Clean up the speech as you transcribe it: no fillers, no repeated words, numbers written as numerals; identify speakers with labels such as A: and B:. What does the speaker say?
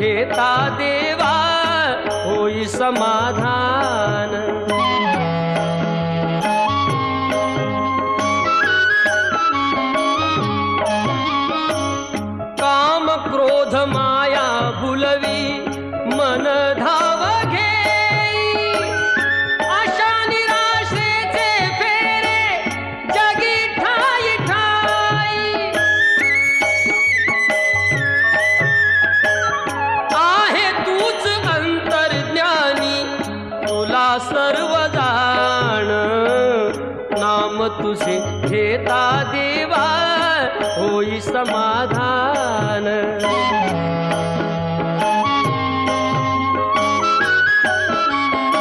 A: घेता देवा होई समाधान। काम क्रोध माया भुलवी मन धाव घेई, आशा निराशेचे फेरे जगी ठाई ठाई। आहे तूच अंतर्ज्ञानी तुला सर्व जाण, नाम तुझे घेता देवा होई समाधान।